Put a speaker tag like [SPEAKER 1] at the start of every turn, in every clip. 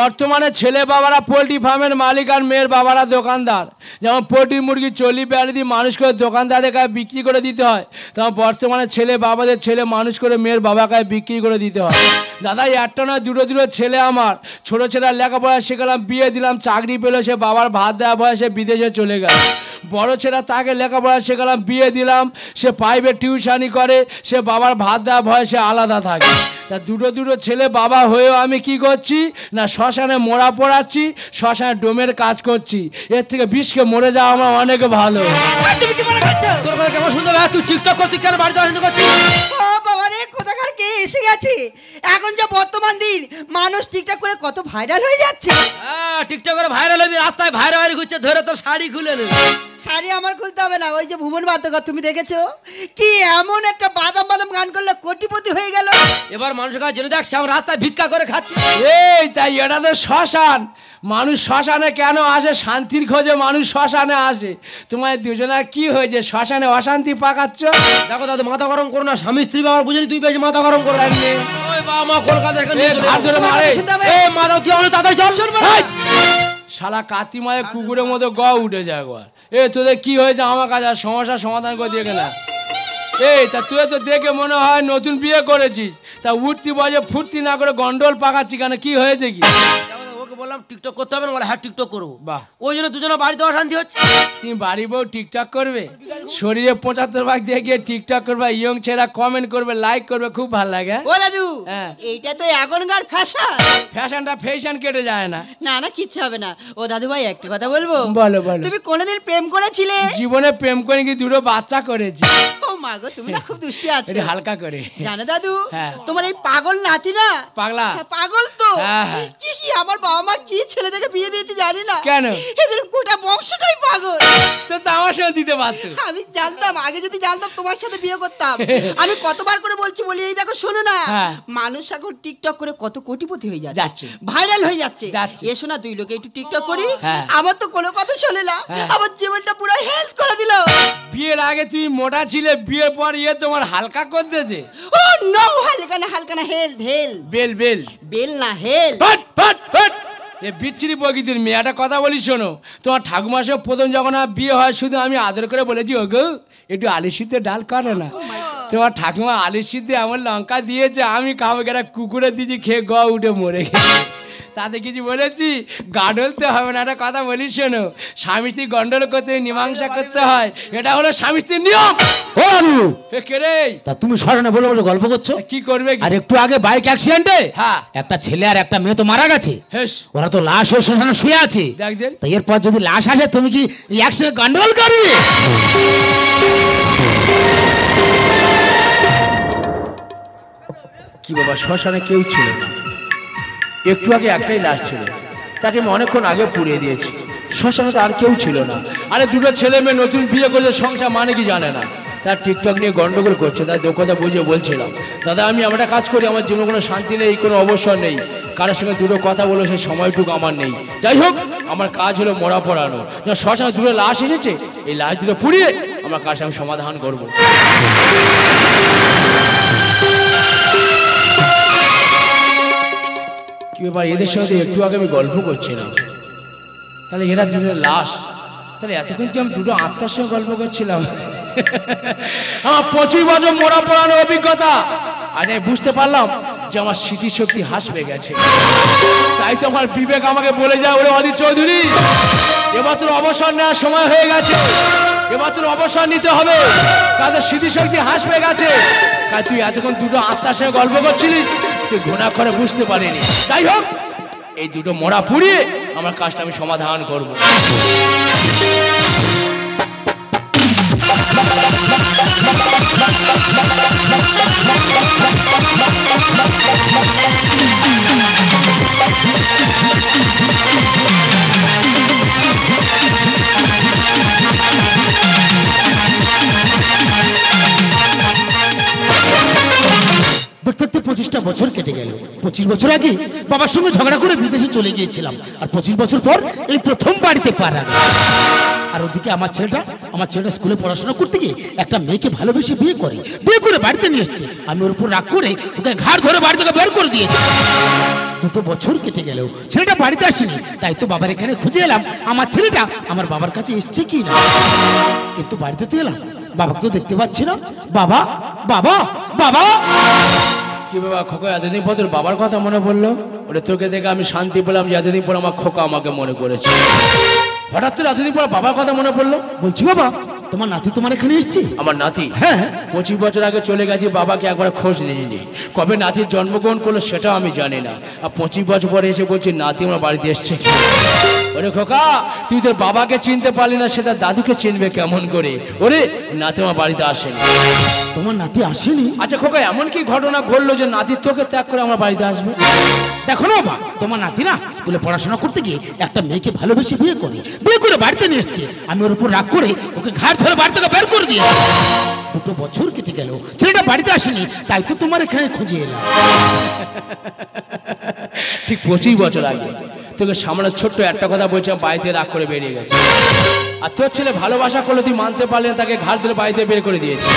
[SPEAKER 1] বর্তমানে ছেলে বাবারা পোলট্রি ফার্মের মালিক আর মেয়ের বাবারা দোকানদার। যেমন পোলট্রি মুরগি 40-42 দিন মানুষ করে দোকানদারের কাছে বিক্রি করে দিতে হয়, তেমন বর্তমানে ছেলে বাবাদের ছেলে মানুষ করে মেয়ের বাবার কাছে বিক্রি করে দিতে হয়। দাদা একটা নয় দুটো ছেলে আমার, ছোটো ছেলে লেখাপড়া শেখালাম, বিয়ে দিলাম, চাকরি পেলো, সে বাবার ভাত দেওয়া বয়সে বিদেশে চলে গেল। বড় ছেলে তাকে লেখাপড়া শেখালাম, বিয়ে দিলাম, সে প্রাইভেট টিউশানি করে, সে বাবার ভাত দেওয়া বয়সে আলাদা থাকে। তা দুটো ছেলে বাবা হয়েও আমি কি করছি না, শ্মশানে মোড়া পড়াচ্ছি, শ্মশানে ডোমের কাজ করছি। এর থেকে বিষকে মরে যাওয়া আমার অনেক ভালো।
[SPEAKER 2] তোর কথা কেমন শুনতে হবে? তুই টিকটক করছিস কেন? বাড়িতে আসতে করছিস?
[SPEAKER 3] ও বাবা রে, কোথাকার কে এসে গেছে। এখন যে বর্তমান দিন মানুষ টিকটক করে কত ভাইরাল হয়ে যাচ্ছে।
[SPEAKER 2] হ্যাঁ, টিকটক করে ভাইরাল হবি, রাস্তায় ভাইরাল ঘুরছে, ধরে তোর শাড়ি খুলে নেবে।
[SPEAKER 3] শাড়ি আমার খুলতে হবে না, ওই যে ভুবন বাদ্যকর তুমি দেখেছো কি এমন একটা বাদাম বাদাম গান করলে কোটিপতি হয়ে গেল।
[SPEAKER 2] এবার মানুষের কাছে জেনে দেখ, সে আমার রাস্তায় ভিক্ষা করে খাচ্ছে।
[SPEAKER 1] এই তাই এটা তো শ্মশান। মানুষ শ্মশানে কেন আসে? শান্তির খোঁজে মানুষ শ্মশানে আসে। তোমার দুজনের কি হয়েছে, শ্মশানে অশান্তি পাকাচ্ছ?
[SPEAKER 2] দেখো দাদা, মাথা গরম করো না। স্বামী স্ত্রী বাবার বুঝলি, তুই বেশি মাথা গরম করো। ওই বাবা মা কলকাতার
[SPEAKER 1] হাত ধরে মারে।
[SPEAKER 2] মাথা তুই আমাদের তাড়াতাড়ি চল।
[SPEAKER 1] শালা কাতিমায়ের কুকুরের মতো গ উঠে যায় একবার। তোদের কি হয়েছে আমার কাছে সমস্যার সমাধান করে দিয়ে গেলা। তা তুই তো দেখে মনে হয় নতুন বিয়ে করেছিস, তা উঠতি বজে ফুর্তি না করে গন্ডল পাকাচ্ছি কেন? কি হয়েছে কি?
[SPEAKER 2] ওকে বললাম টিকটক করতে হবে না, বলে হ্যাঁ টিকটক করবো।
[SPEAKER 1] বাহ,
[SPEAKER 2] ওই জন্য দুজনে বাড়িতে অশান্তি হচ্ছে।
[SPEAKER 1] তুমি বাড়ি বউ টিকটক করবে, শরীরে 75 ভাগ দিয়ে গিয়ে টিকটক করবে, ইয়ং ছেলেরা কমেন্ট করবে, লাইক করবে, খুব ভালো লাগে।
[SPEAKER 3] ও দাদু,
[SPEAKER 1] হ্যাঁ,
[SPEAKER 3] এইটা তো এখনকার ফ্যাশন।
[SPEAKER 1] ফ্যাশনটা ফ্যাশন কেটে যায় না।
[SPEAKER 3] না না, কিচ্ছু হবে না। ও দাদু ভাই, একটা কথা বলবো?
[SPEAKER 1] বলো বলো।
[SPEAKER 3] তুমি কোনোদিন প্রেম করেছিলে?
[SPEAKER 1] জীবনে প্রেম করে কি দুটো বাচ্চা করেছি।
[SPEAKER 3] ও মা গো, তুমি না খুব দুষ্টি আছো।
[SPEAKER 1] এটা হালকা করে।
[SPEAKER 3] জানো দাদু,
[SPEAKER 1] হ্যাঁ,
[SPEAKER 3] তোমার এই পাগল নাতি না,
[SPEAKER 1] পাগলা
[SPEAKER 3] পাগল তো।
[SPEAKER 1] হ্যাঁ, হ্যাঁ।
[SPEAKER 3] কি আমার বাবা মা কি ছেলে থেকে বিয়ে দিয়েছে জানি না।
[SPEAKER 1] কেন?
[SPEAKER 3] এদের গোটা বংশটাই পাগল।
[SPEAKER 1] তো আমার সঙ্গে দিতে পারতো।
[SPEAKER 3] আমি জানতাম, আগে যদি জানতাম তোমার সাথে বিয়ে করতাম। আমি কতবার করে বলছি, বলি এই দেখো শোনো না,
[SPEAKER 1] হ্যাঁ,
[SPEAKER 3] মানুষ এখন টিকটক করে কত কোটিপতি হয়ে
[SPEAKER 1] যাচ্ছে,
[SPEAKER 3] ভাইরাল হয়ে যাচ্ছে।
[SPEAKER 1] যাচ্ছে।
[SPEAKER 3] এসো না দুই লোকে একটু টিকটক করি।
[SPEAKER 1] হ্যাঁ,
[SPEAKER 3] আমার তো কোনো কথা শোনে না,
[SPEAKER 1] হ্যাঁ,
[SPEAKER 3] আমার জীবনটা পুরো হেল্প করে দিল।
[SPEAKER 1] বিয়ের আগে তুমি মোটা ছিলে, বিয়ের পর তোমার হালকা করে দিয়েছে।
[SPEAKER 3] ও নো, হালকা না হেল হেল
[SPEAKER 1] বেল বেল
[SPEAKER 3] বেল না হেল।
[SPEAKER 1] ফাট ফাট ফাট। বিচ্ছিরি প্রকৃতির মেয়ে, একটা কথা বলি শোনো। তোমার ঠাকুমার সঙ্গে প্রথম যখন আমার বিয়ে হয়, শুধু আমি আদর করে বলেছি, ওগো একটু আলু সিদ্ধে ডাল করে না। তোমার ঠাকুমা আলু সিদ্ধে আমার লঙ্কা দিয়েছে, আমি কাউকে একটা কুকুরে দিয়েছি, খেয়ে গ উঠে মরে গেছে। তাতে কিছু বলেছি? গাডলতে হবে না। একটা কথা বলি শোনো, স্বামী স্ত্রী গন্ডল করতে মীমাংসা করতে হয়, এটা হলো স্বামী স্ত্রীর নিয়ম।
[SPEAKER 4] ও দাদু,
[SPEAKER 1] কে রে?
[SPEAKER 4] তা তুমি শরণে বলে বলে গল্প করছো?
[SPEAKER 1] কি করবে?
[SPEAKER 4] আর একটু আগে বাইক অ্যাক্সিডেন্টে
[SPEAKER 1] হ্যাঁ,
[SPEAKER 4] একটা ছেলে আর একটা মেয়ে তো মারা গেছে।
[SPEAKER 1] হেস,
[SPEAKER 4] ওরা তো লাশ হয়ে শ্মশানে শুয়ে আছে।
[SPEAKER 1] দেখ দেন।
[SPEAKER 4] তা এরপর যদি লাশ আসে, তুমি কি একসঙ্গে গন্ডগোল করবে?
[SPEAKER 1] কি বাবা, শ্মশানে কেউ ছিল না, একটু আগে একটাই লাশ ছিল, তাকে আমি অনেকক্ষণ আগে পুড়িয়ে দিয়েছি। শ্মশানে তো আর কেউ ছিল না। আরে দুটো ছেলে মেয়ে নতুন বিয়ে করেছে, সংসার মানে কি জানে না, তার টিকটক নিয়ে গন্ডগোল করছে। তাই দু কথা বুঝে বলছিলাম, দাদা আমি একটা কাজ করি, আমার জীবনে কোনো শান্তি নেই, কোনো অবসর নেই, কারোর সঙ্গে দুটো কথা বলে সেই সময়টুকু আমার নেই। যাই হোক, আমার কাজ হলো মোড়া পড়ানো। শ্মশানে দুটো লাশ এসেছে, এই লাশ দুটো পুড়িয়ে আমার কাজ আমি সমাধান করবো। কি ব্যাপার, এদের সঙ্গে একটু আগে আমি গল্প করছিলাম, তাহলে এরা দুটো লাশ, তাহলে এতক্ষণ কি আমি দুটো আত্মার সঙ্গে গল্প করছিলাম? আমার 25 বছর মোড়া পড়ানোর অভিজ্ঞতা, আজ আমি বুঝতে পারলাম যে আমার স্মৃতিশক্তি হ্রাস পেয়ে গেছে। তাই তো আমার বিবেক আমাকে বলে যায়, ওরে অদিত চৌধুরী, এবার তোর অবসর নেওয়ার সময় হয়ে গেছে, এবার তোর অবসর নিতে হবে, তাদের স্মৃতিশক্তি হ্রাস পেয়ে গেছে। তাই তুই এতক্ষণ দুটো আত্মার সঙ্গে গল্প করছিলিস, তুই ঘোনা করে বুঝতে পারিনি। যাই হোক, এই দুটো মোড়া পুড়িয়ে আমার কাজটা আমি সমাধান করবো।
[SPEAKER 4] দেখতে দেখতে 25টা বছর কেটে গেল। 25 বছর আগে বাবার সঙ্গে ঝগড়া করে বিদেশে চলে গিয়েছিলাম, আর 25 বছর পর এই প্রথম বাড়িতে পা রাখলাম। আর ওদিকে আমার ছেলেটা স্কুলে পড়াশোনা করতে গিয়ে একটা মেয়েকে ভালোবেসে বিয়ে করে বাড়িতে নিয়ে এসছে। আমি ওর উপর রাগ করে ওকে ঘাড় ধরে বাড়ি থেকে বের করে দিয়েছি। 2 বছর কেটে গেলেও ছেলেটা বাড়িতে আসেনি, তাই তো বাবার এখানে খুঁজে এলাম আমার ছেলেটা আমার বাবার কাছে এসছে কি না। কিন্তু বাড়িতে তো এলাম, বাবাকে তো দেখতে পাচ্ছি না। বাবা বাবা বাবা
[SPEAKER 1] কি বাবা খোকা, এতদিন পর তোর বাবার কথা মনে পড়লো? ওরে তোকে দেখে আমি শান্তি পেলাম যে এতদিন পর আমার খোকা আমাকে মনে করেছে। হঠাৎ তোর এতদিন পর বাবার কথা মনে পড়লো?
[SPEAKER 4] বলছি বাবা, তোমার নাতি তোমার এখানে এসছে?
[SPEAKER 1] আমার নাতি?
[SPEAKER 4] হ্যাঁ।
[SPEAKER 1] 25 বছর আগে চলে গেছি, বাবাকে একবার খোঁজ নিইনি। কবে নাতির জন্মগ্রহণ করলো সেটাও আমি জানি না। আর 25 বছর পরে এসে বলছি নাতি আমার বাড়িতে এসছে। ওরে খোকা, তুই তোর বাবাকে চিনতে পারলি না, সেটা দাদুকে চিনবে কেমন করে? ওরে নাতি আমার বাড়িতে আসেনি।
[SPEAKER 4] তোমার নাতি আসেনি?
[SPEAKER 1] আচ্ছা খোকা, এমন কি ঘটনা ঘটলো যে নাতি তোকে ত্যাগ করে আমার বাড়িতে আসবে?
[SPEAKER 4] দেখো না বাবা, তোমার নাতি না স্কুলে পড়াশোনা করতে গিয়ে একটা মেয়েকে ভালোবেসে বিয়ে করে বাড়িতে নিয়ে এসছে। আমি ওর উপর রাগ করে ওকে ঘাড় ধরে বাড়ি থেকে বের করে দিয়ে 2 বছর কেটে গেল, ছেলেটা বাড়িতে আসেনি, তাই তো তোমার এখানে খুঁজে এলাম।
[SPEAKER 1] ঠিক 25 বছর আগে তোকে সামনে ছোট্ট একটা কথা বলছিলাম, বাড়িতে রাগ করে বেরিয়ে গেছে। আর তোর ছেলে ভালোবাসা করলে তুই মানতে পারলি না, তাকে ঘাড় ধরে বাড়িতে বের করে দিয়েছে।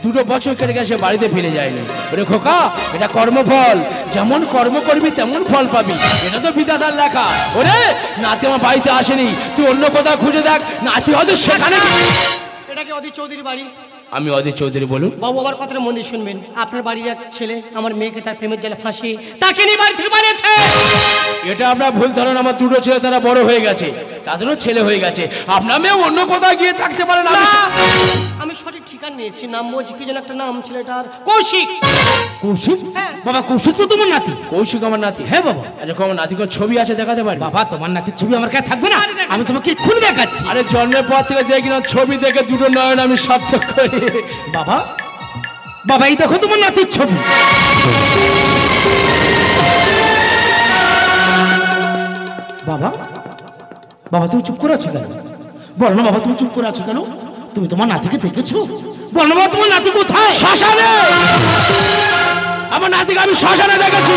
[SPEAKER 1] 2 বছর কেটে গেছে, বাড়িতে ফিরে যায়নি। ওরে খোকা, এটা কর্মফল, যেমন কর্ম করবি তেমন ফল পাবি, এটা তো বিধাতার লেখা। ওরে নাতি আমার বাড়িতে আসেনি, তুই অন্য কোথাও খুঁজে দেখ, নাতি হয়তো সেখানে।
[SPEAKER 2] এটা কি অধীর চৌধুরী বাড়ি?
[SPEAKER 1] আমি অধীর চৌধুরী। বলুন
[SPEAKER 2] বাবু, আবার কথাটা মন দিয়ে শুনবেন। আপনার বাড়ির এক ছেলে আমার মেয়েকে তার প্রেমের জালে ফাঁসিয়ে তাকে নিয়ে বাড়ি থেকে বানিয়েছে।
[SPEAKER 1] এটা আপনার ভুল ধারণা। আমার 2টো ছেলে, তারা বড় হয়ে গেছে, তাদেরও ছেলে হয়ে গেছে। আপনার মেয়ে অন্য কোথাও গিয়ে থাকতে পারে না।
[SPEAKER 2] আমি সঠিক ঠিকানা নিয়েছি, নাম বলছি কি যেন একটা নাম ছেলেটার, কৌশিক।
[SPEAKER 4] কৌশিক?
[SPEAKER 2] হ্যাঁ।
[SPEAKER 4] বাবা কৌশিক তো তোমার নাতি?
[SPEAKER 1] কৌশিক আমার নাতি?
[SPEAKER 4] হ্যাঁ বাবা।
[SPEAKER 1] আচ্ছা আমার নাতি কোনো ছবি আছে দেখাতে পারি?
[SPEAKER 4] বাবা তোমার নাতির ছবি আমার কাছে থাকবে না? আমি তোমাকে এক্ষুনি দেখাচ্ছি।
[SPEAKER 1] আরে জন্মের পর থেকে দেখি না, ছবি দেখে 2টো নয়ন আমি সার্থক করি।
[SPEAKER 4] বাবা বাবা, এই দেখো তোমার নাতির ছবি। বাবা বাবা, তুমি চুপ করে আছো কেন? বলো না বাবা, তুমি চুপ করে আছো কেন? তুমি তোমার নাতিকে দেখেছো? বলো না বাবা, তোমার নাতি কোথায়?
[SPEAKER 1] শ্মশানে। আমার নাতিকে আমি শ্মশানে দেখেছি।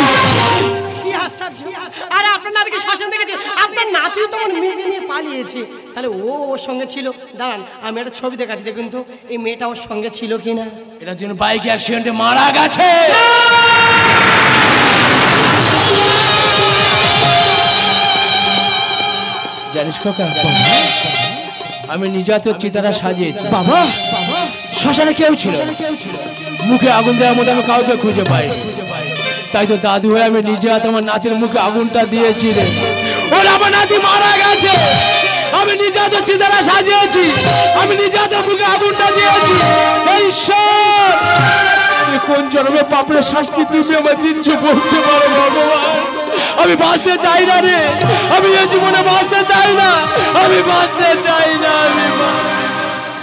[SPEAKER 2] আরে আপনার নাতিকে শ্মশান দেখেছি? আপনার নাতিও তো আমার মেয়েকে নিয়ে পালিয়েছে, তাহলে ওর সঙ্গে ছিল। দাঁড়ান, আমি একটা ছবি দেখাচ্ছি, দেখুন তো এই মেয়েটা ওর সঙ্গে ছিল কিনা।
[SPEAKER 1] এটার জন্য বাইক অ্যাক্সিডেন্টে মারা গেছে। জানিস খোকা, আমি নিজে তো চিতারা সাজিয়েছি।
[SPEAKER 4] বাবা
[SPEAKER 1] শ্মশানে কেউ ছিল, মুখে আগুন দেওয়ার মধ্যে আমি কাউকে খুঁজে পাই। তাই তো দাদু হয়ে আমি নিজে হাতে আমার নাতির মুখে আগুনটা দিয়েছি রে। ওর আমার নাতি মারা গেছে, আমি নিজে হাতে চিতারা সাজিয়েছি, আমি নিজে হাতে মুখে আগুনটা দিয়েছি। ঈশ্বর, কোন জন্মে পাপের শাস্তি তুমি আমার দিচ্ছ বলতে পারো ভগবান। আমি বাঁচতে চাই না রে, আমি এই জীবনে বাঁচতে চাই না, আমি বাঁচতে চাই না।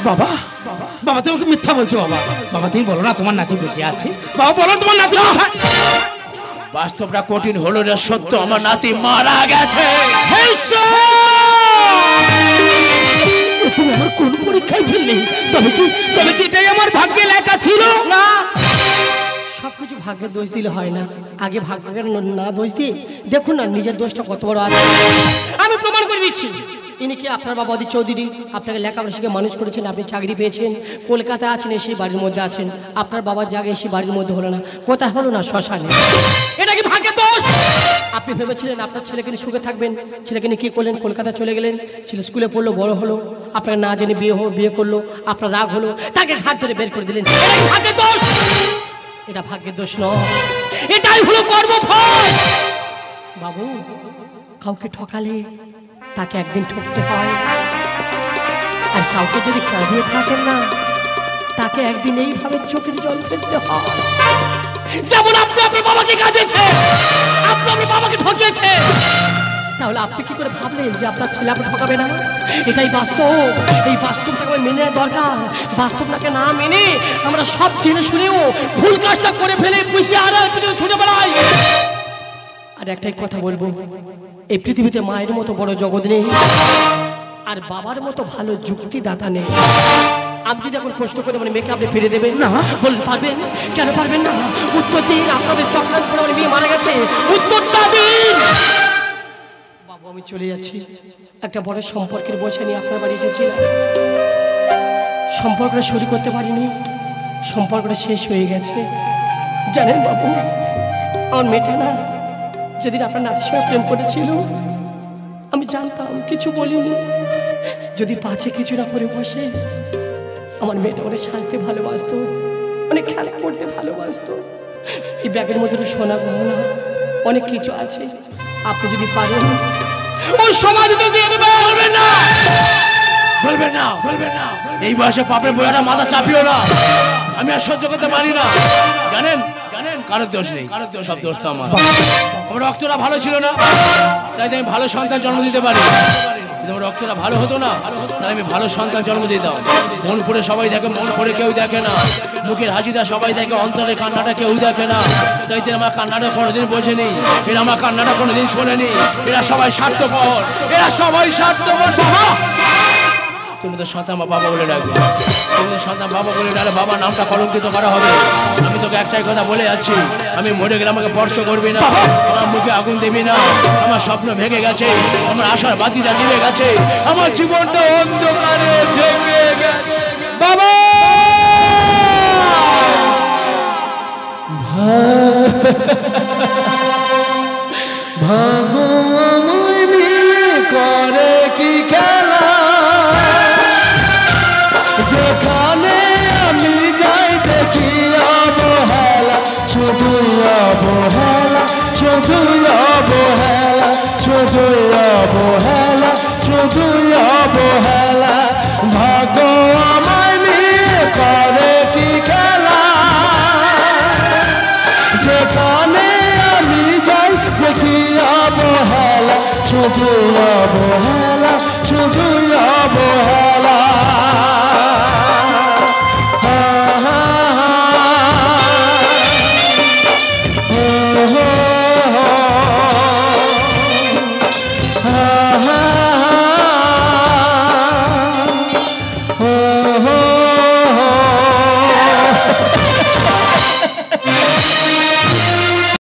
[SPEAKER 4] বাবা বাবা, তুমি মিথ্যা বলছো। বাবা বাবা, তুমি বলো না তোমার নাতি বেঁচে আছে? বাবা বলো তোমার নাতি কোথায়?
[SPEAKER 1] বাস্তবটা কঠিন হলো রে, সত্য আমার নাতি মারা গেছে।
[SPEAKER 4] তুমি আমার কোন পরীক্ষায় ফেললে? তবে কি এটাই আমার ভাগ্যে লেখা ছিল?
[SPEAKER 2] না, সবকিছু ভাগ্যের দোষ দিলে হয় না, আগে ভাগ্যের না দোষ দিয়ে দেখুন না নিজের দোষটা কত বড় আছে। আমি প্রমাণ করে দিচ্ছি। ইনি কি আপনার বাবা অধীর চৌধুরী? আপনাকে লেখাপড়া শিখে মানুষ করেছেন, আপনি চাকরি পেয়েছেন, কলকাতায় আছেন, এসে বাড়ির মধ্যে আছেন। আপনার বাবার জায়গায় এসে বাড়ির মধ্যে হলো না, কোথায় হলো না? শ্মশানে। এটা কি ভাগ্যের দোষ? আপনি ভেবেছিলেন আপনার ছেলেকে নিয়ে সুখে থাকবেন, ছেলেকে নিয়ে কী করলেন? কলকাতা চলে গেলেন, ছেলে স্কুলে পড়লো, বড় হলো, আপনাকে না জেনে বিয়ে করলো, আপনার রাগ হলো, তাকে ঘাট ধরে বের করে দিলেন। এটা কি ভাগ্যের দোষ? এটা ভাগ্যের দোষ নয়, এটাই হলো কর্মফল। বাবু, কাউকে ঠকালে তাকে একদিন ঠকতে হয়, আর কাউকে যদি কাঁদিয়ে থাকেন না, তাকে একদিন এইভাবে চোখের জল ফেলতে হয়। যেমন আপনি আপনার বাবাকে কাঁদিয়েছে, আপনি আপনার বাবাকে ঠকিয়েছে, তাহলে আপনি কি করে ভাবলেন যে আপনার ছেলে আপনি ঠকাবে না? এটাই বাস্তব, এই বাস্তবটাকে মেনে নেওয়া দরকার। বাস্তবটাকে না মেনে আমরা সব জেনে শুনেও ভুল কাজটা করে ফেলে বুঝে আর পিছনে ছুটে বেড়াই। আর একটাই কথা বলবো, এই পৃথিবীতে মায়ের মতো বড় জগৎ নেই। আর বাবার মতো ভালো যুক্তিদাতা নেই। আমি যদি এখন প্রশ্ন করে মানে মেয়েকে আপনি ফিরে দেবেন
[SPEAKER 4] না।
[SPEAKER 2] বলুন পারবেন? কেন পারবেন না? উত্তর দিন। আপনাদের চক্রান্ত করে আমার মেয়ে মারা গেছে, উত্তরটা দিন। বাবু আমি চলে যাচ্ছি, একটা বড় সম্পর্কের বসে নিয়ে আপনার বাড়ি এসেছিলাম। সম্পর্কটা শুরু করতে পারিনি, সম্পর্কটা শেষ হয়ে গেছে। জানেন বাবু, আমার মেয়েটা না যেদিন আপনার নাতির সঙ্গে প্রেম করেছিল, আমি জানতাম, কিছু বলিনি। যদি পাছে কিছু না করে বসে, আমার মেয়েটা অনেক সাজতে ভালোবাসতো, অনেক খেলা করতে ভালোবাসতো। এই ব্যাগের মধ্যে সোনা গহনা অনেক কিছু আছে, আপনি যদি পারেন ওই সমাধিতে দিয়ে দেবেন।
[SPEAKER 1] বলবেন না, বলবেন না, বলবেন না। এই বয়সে পাপের বোঝাটা মাথা চাপিও না, আমি আর সহ্য করতে পারি না। জানেন জানেন, কারোর দোষ নেই, কারোর দোষ, সব দোষ তো আমার। আমার রক্তটা ভালো ছিল না, তাই আমি ভালো সন্তান জন্ম দিতে পারি। যদি আমার রক্তটা ভালো হতো না, তাহলে আমি ভালো সন্তান জন্ম দিতাম। মন পড়ে সবাই দেখে, মন পড়ে কেউ দেখে না। মুখের হাসিটা সবাই দেখে, অন্তরে কান্নাটা কেউ দেখে না। তাই আমার কান্নাটা কোনোদিন বোঝেনি, এরা আমার কান্নাটা কোনোদিন শোনেনি। এরা সবাই স্বার্থপর, এরা সবাই স্বার্থপর। বাবা, তুমি তো সন্তান বাবা বলে ডাকবে, তুমি তো সন্তান বাবা বলে ডাকলে বাবার নামটা কলঙ্কিত করা হবে। আমি তোকে একটাই কথা বলে যাচ্ছি, আমি মরে গেলে আমাকে স্পর্শ করবি না, আমার মুখে আগুন দিবি না। আমার স্বপ্ন ভেঙে গেছে, আমার আশার বাতিটা নিভে গেছে, আমার জীবনটা অন্ধকারে ঢেকে গেছে। বাবা, করে কি খেলা, যেখানে আমি যাই দেখি অবহেলা, শুধু অবহেলা, শুধু অবহেলা, শুধু অবহেলা, শুধু অবহেলা। ভাগ্য আমায় নিয়ে করে কি খেলা, যেখানে আমি যাই দেখি অবহেলা, শুধু অবহেলা।